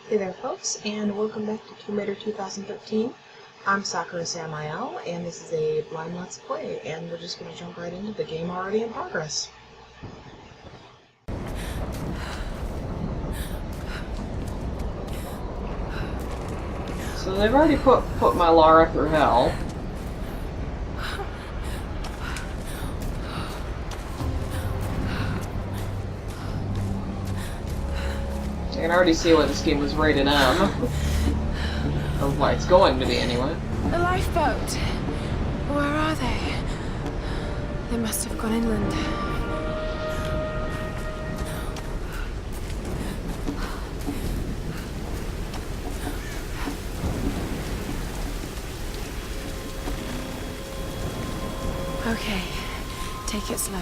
Hey there folks, and welcome back to Tomb Raider 2013. I'm Sakura Samael, and this is a blind let's play, and we're just going to jump right into the game already in progress. So they've already put my Lara through hell. I can already see why this game was rated M. Or why it's going to be, anyway. The lifeboat! Where are they? They must have gone inland. Okay, take it slow.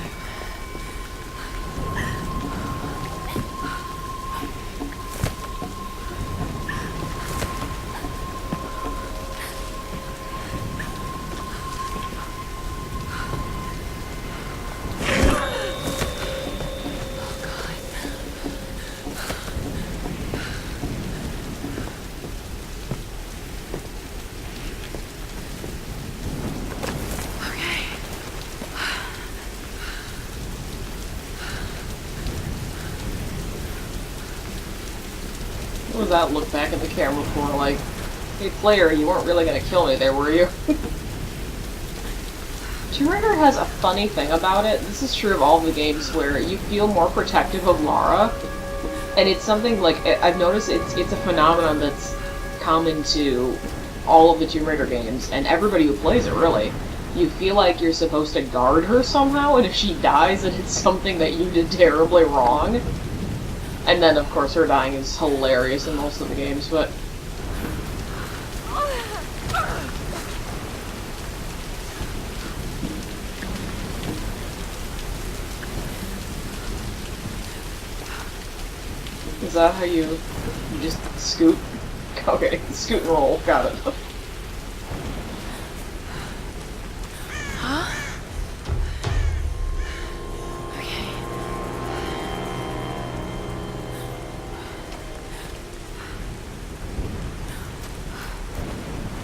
What was that look back at the camera for? Like, hey player, you weren't really gonna kill me there, were you? Tomb Raider has a funny thing about it. This is true of all the games where you feel more protective of Lara. And it's something like, I've noticed it's a phenomenon that's common to all of the Tomb Raider games, and everybody who plays it, really. You feel like you're supposed to guard her somehow, and if she dies, then it's something that you did terribly wrong. And then, of course, her dying is hilarious in most of the games, but... Is that how you just scoot? Okay, scoot and roll, got it. Huh? Okay.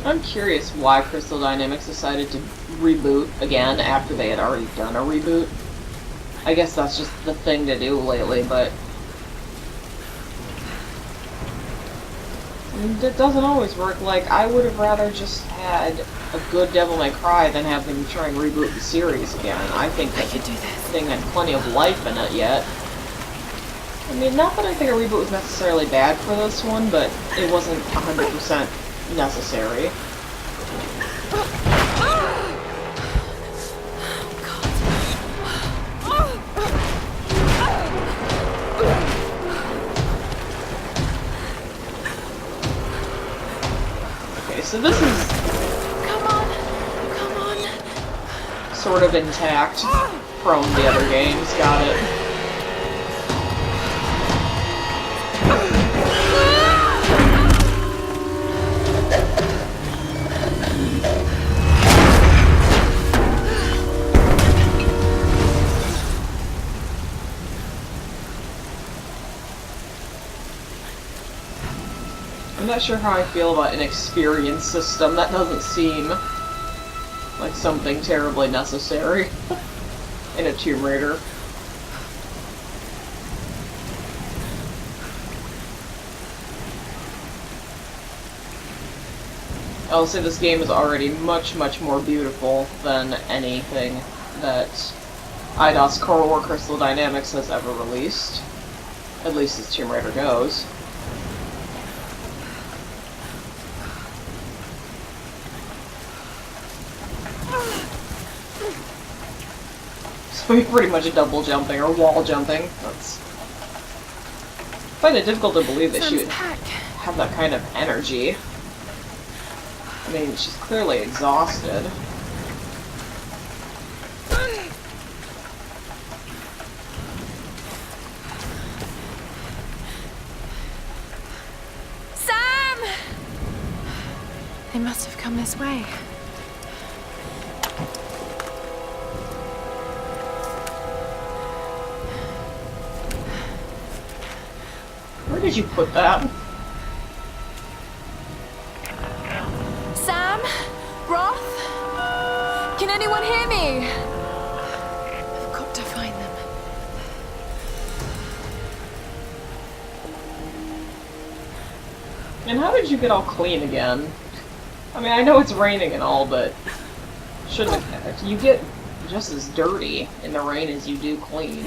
I'm curious why Crystal Dynamics decided to reboot again after they had already done a reboot. I guess that's just the thing to do lately, but... it doesn't always work. Like, I would have rather just had a good Devil May Cry than have them try and reboot the series again. I think that the thing had plenty of life in it yet. I mean, not that I think a reboot was necessarily bad for this one, but it wasn't 100% necessary. Okay, so this is Come on! sort of intact from the other games, got it. I'm not sure how I feel about an experience system. That doesn't seem like something terribly necessary in a Tomb Raider. I'll say this game is already much, much more beautiful than anything that Eidos Core or Crystal Dynamics has ever released. At least as Tomb Raider goes. So you're pretty much double jumping or wall jumping. That's... I find it difficult to believe that she would have that kind of energy. I mean, she's clearly exhausted. Sam! They must have come this way. Where did you put that? anyone hear me? I've got to find them. And how did you get all clean again? I mean, I know it's raining and all, but shouldn't have. You get just as dirty in the rain as you do clean.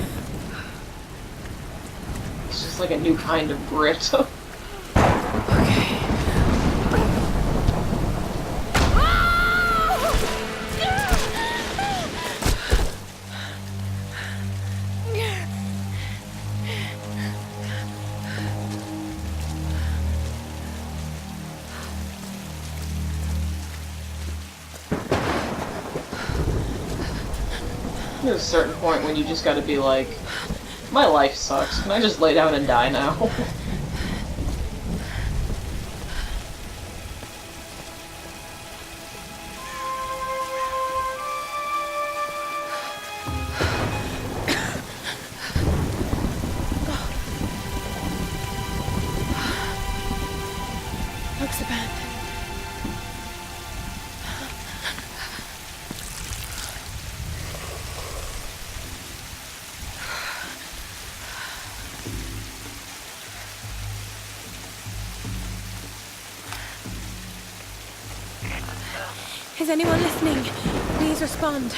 It's just like a new kind of grit. Okay. There's a certain point when you just gotta be like, my life sucks. Can I just lay down and die now? Looks abandoned. Is anyone listening? Please respond.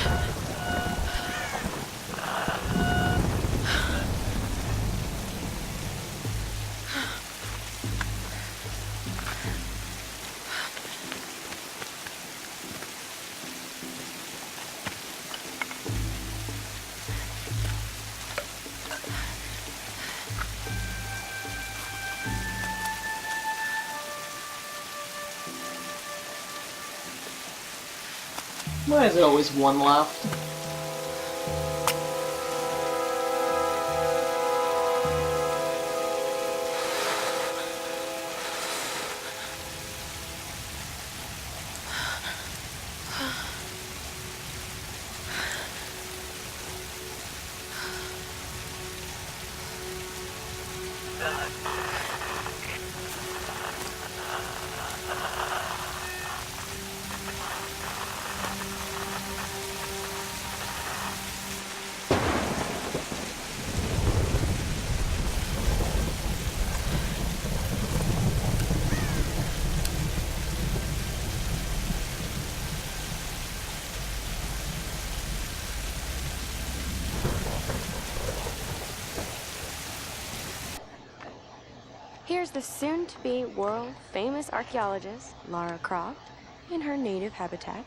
Why is there always one left? Here's the soon-to-be world-famous archaeologist, Lara Croft, in her native habitat.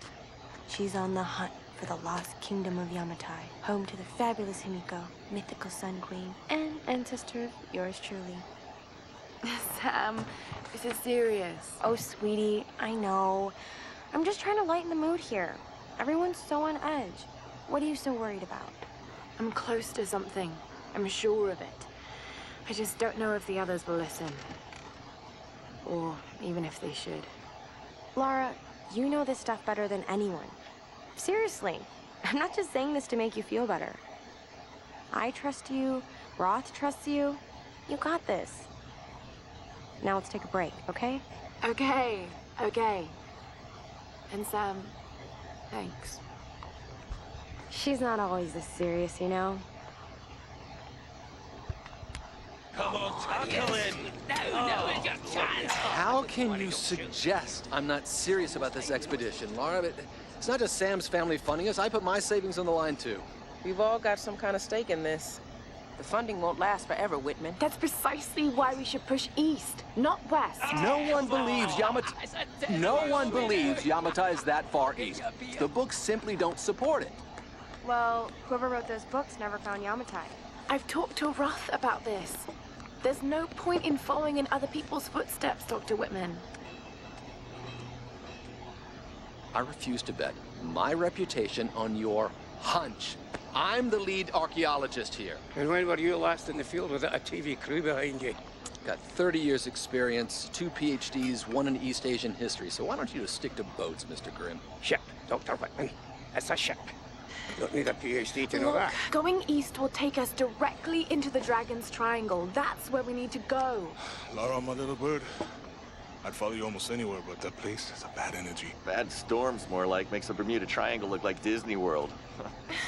She's on the hunt for the lost kingdom of Yamatai, home to the fabulous Himiko, mythical Sun Queen, and ancestor of yours truly. Sam, this is serious. Oh, sweetie, I know. I'm just trying to lighten the mood here. Everyone's so on edge. What are you so worried about? I'm close to something. I'm sure of it. I just don't know if the others will listen. Or even if they should. Lara, you know this stuff better than anyone. Seriously, I'm not just saying this to make you feel better. I trust you, Roth trusts you. You got this. Now let's take a break, okay? Okay. And Sam, thanks. She's not always this serious, you know? Come on, tackle in! No, it's your chance! How can you suggest I'm not serious about this expedition, Lara? It's not just Sam's family funding us. I put my savings on the line, too. We've all got some kind of stake in this. The funding won't last forever, Whitman. That's precisely why we should push east, not west. No one believes Yamatai is that far east. The books simply don't support it. Well, whoever wrote those books never found Yamatai. I've talked to Roth about this. There's no point in following in other people's footsteps, Dr. Whitman. I refuse to bet my reputation on your hunch. I'm the lead archaeologist here. And when were you last in the field without a TV crew behind you? Got 30 years experience, 2 PhDs, 1 in East Asian history. So why don't you just stick to boats, Mr. Grimm? Ship, Dr. Whitman. It's a ship. Don't need a PhD to know that. Going east will take us directly into the Dragon's Triangle. That's where we need to go. Lara, my little bird. I'd follow you almost anywhere, but that place has a bad energy. Bad storms, more like. Makes the Bermuda Triangle look like Disney World.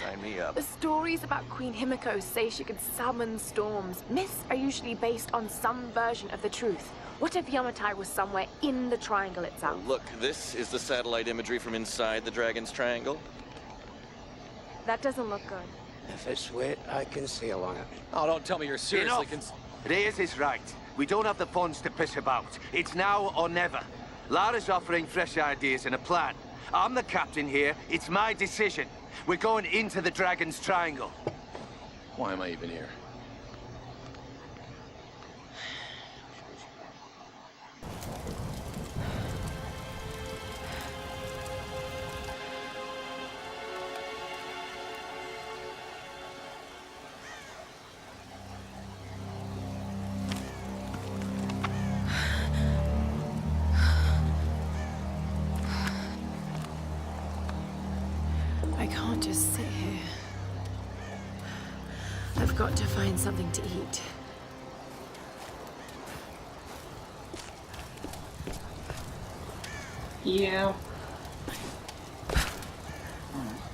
Sign me up. The stories about Queen Himiko say she could summon storms. Myths are usually based on some version of the truth. What if Yamatai was somewhere in the triangle itself? Look, this is the satellite imagery from inside the Dragon's Triangle. That doesn't look good. If it's wet, I can sail on it. Oh, don't tell me you're seriously Reyes is right. We don't have the funds to piss about. It's now or never. Lara's offering fresh ideas and a plan. I'm the captain here. It's my decision. We're going into the Dragon's Triangle. Why am I even here? I can't just sit here. I've got to find something to eat. Yeah.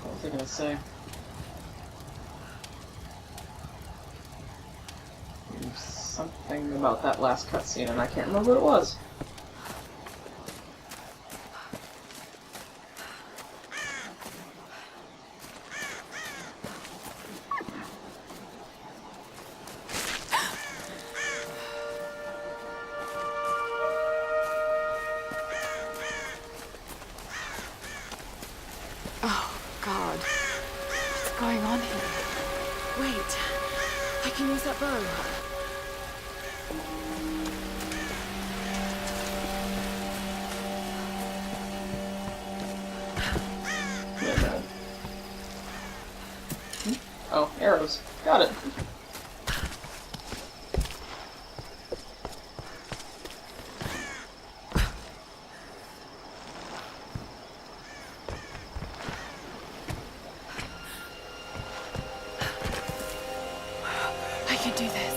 What was I gonna say? Something about that last cutscene, and I can't remember what it was. Oh, God. What's going on here? Wait. I can use that bow. Oh, arrows. Got it. I can do this.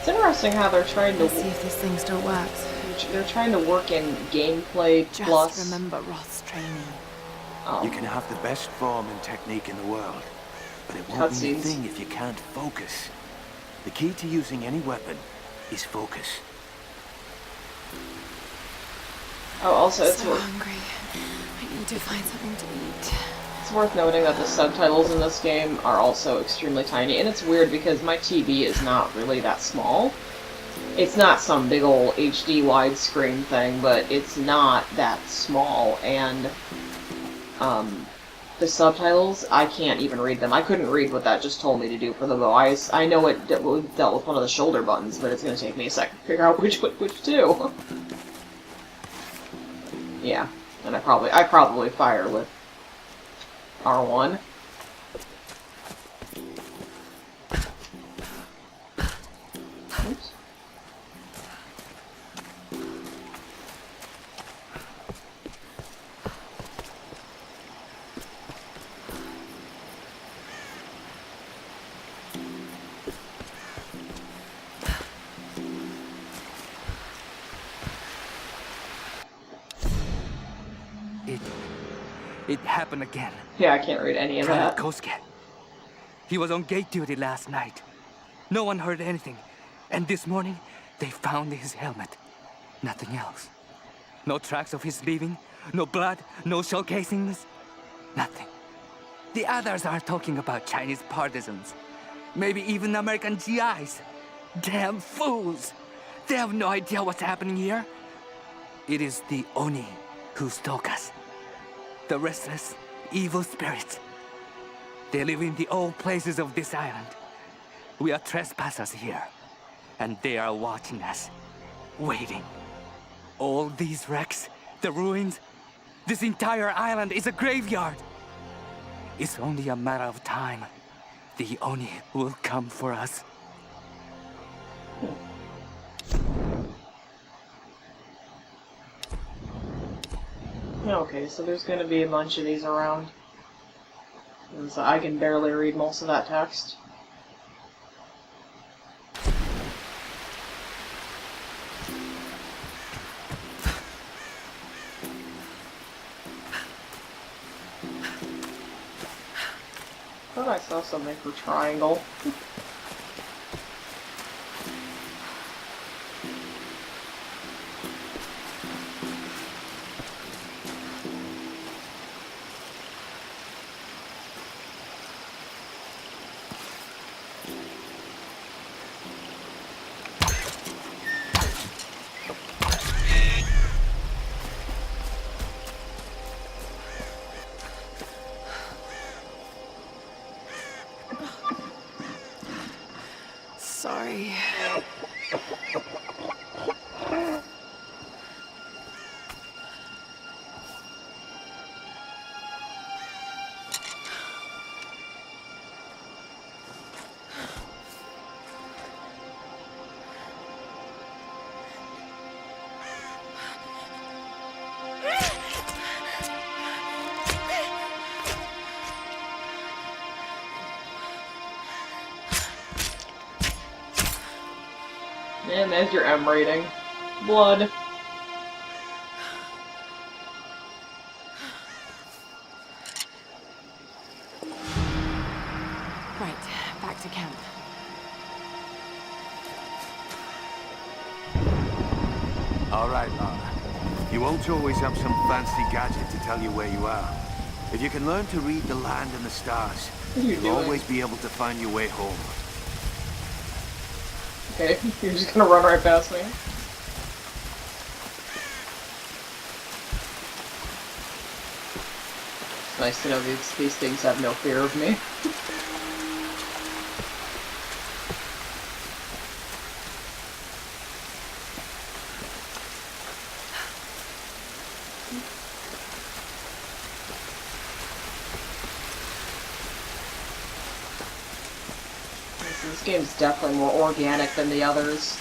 It's interesting how they're trying to. Let's see if this thing still works. They're trying to work in gameplay Just plus. remember Roth's training. You can have the best form and technique in the world, but it won't mean a Cutscenes. thing if you can't focus. The key to using any weapon is focus. Oh, also it's So hungry. I need to find something to eat. It's worth noting that the subtitles in this game are also extremely tiny, and it's weird because my TV is not really that small. It's not some big old HD widescreen thing, but it's not that small, and the subtitles, I can't even read them. I couldn't read what that just told me to do for the bow. I know it dealt with one of the shoulder buttons, but it's going to take me a second to figure out which do. Yeah, and I probably fire with R1. Oops. It happened again. Yeah, I can't read any of that. Kosuke. He was on gate duty last night. No one heard anything. And this morning, they found his helmet. Nothing else. No tracks of his leaving, no blood, no shell casings. Nothing. The others are talking about Chinese partisans. Maybe even American GIs. Damn fools! They have no idea what's happening here. It is the Oni who stalk us. The restless, evil spirits. They live in the old places of this island. We are trespassers here, and they are watching us, waiting. All these wrecks, the ruins, this entire island is a graveyard. It's only a matter of time. The Oni will come for us. Okay, so there's gonna be a bunch of these around. So I can barely read most of that text. I thought I saw something for triangle. Sorry. And there's your M rating. Blood. Right, back to camp. All right, Lara. You won't always have some fancy gadget to tell you where you are. If you can learn to read the land and the stars, you'll always be able to find your way home. Okay, you're just gonna run right past me. It's nice to know these things have no fear of me. This game's definitely more organic than the others.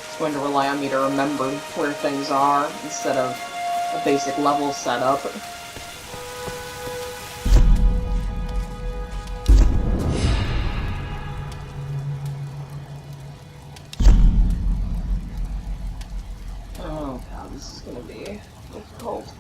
It's going to rely on me to remember where things are instead of a basic level setup. Oh god, this is going to be difficult.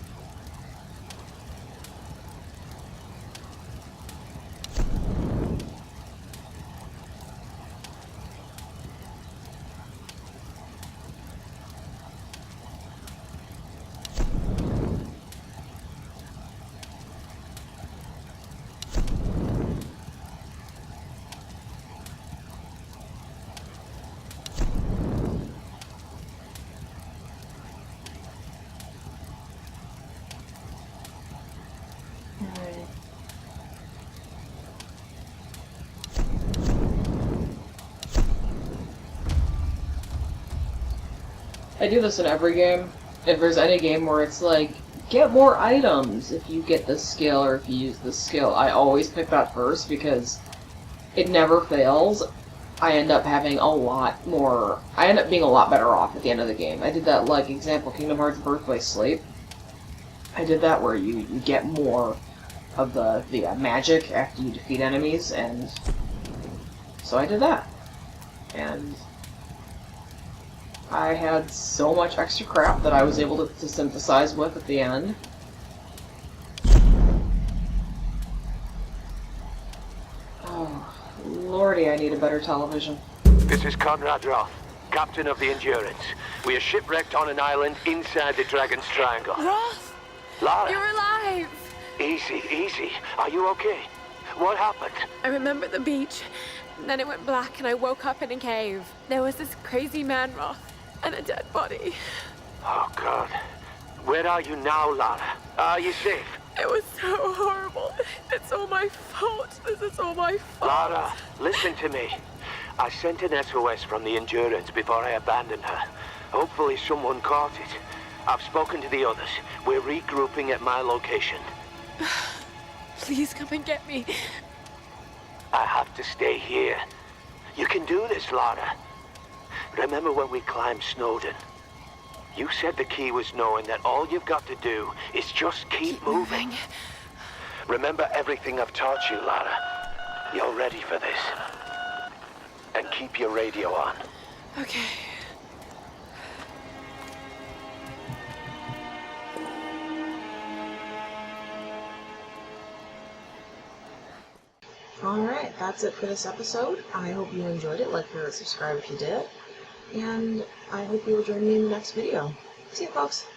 I do this in every game. If there's any game where it's like, get more items if you get this skill or if you use this skill, I always pick that first because it never fails. I end up having a lot more... I end up being a lot better off at the end of the game. I did that, like, example, Kingdom Hearts Birth by Sleep. I did that where you get more of the magic after you defeat enemies, and so I did that. And I had so much extra crap that I was able to synthesize with at the end. Oh, lordy, I need a better television. This is Conrad Roth, captain of the Endurance. We are shipwrecked on an island inside the Dragon's Triangle. Roth! Lara! You're alive! Easy, easy. Are you okay? What happened? I remember the beach. Then it went black and I woke up in a cave. There was this crazy man, Roth, and a dead body. Oh, God. Where are you now, Lara? Are you safe? It was so horrible. It's all my fault. This is all my fault. Lara, listen to me. I sent an SOS from the Endurance before I abandoned her. Hopefully someone caught it. I've spoken to the others. We're regrouping at my location. Please come and get me. I have to stay here. You can do this, Lara. Remember when we climbed Snowden? You said the key was knowing that all you've got to do is just keep moving. Remember everything I've taught you, Lara. You're ready for this. And keep your radio on. Okay. Alright, that's it for this episode. I hope you enjoyed it. Like, favorite, subscribe if you did. And I hope you will join me in the next video. See you, folks.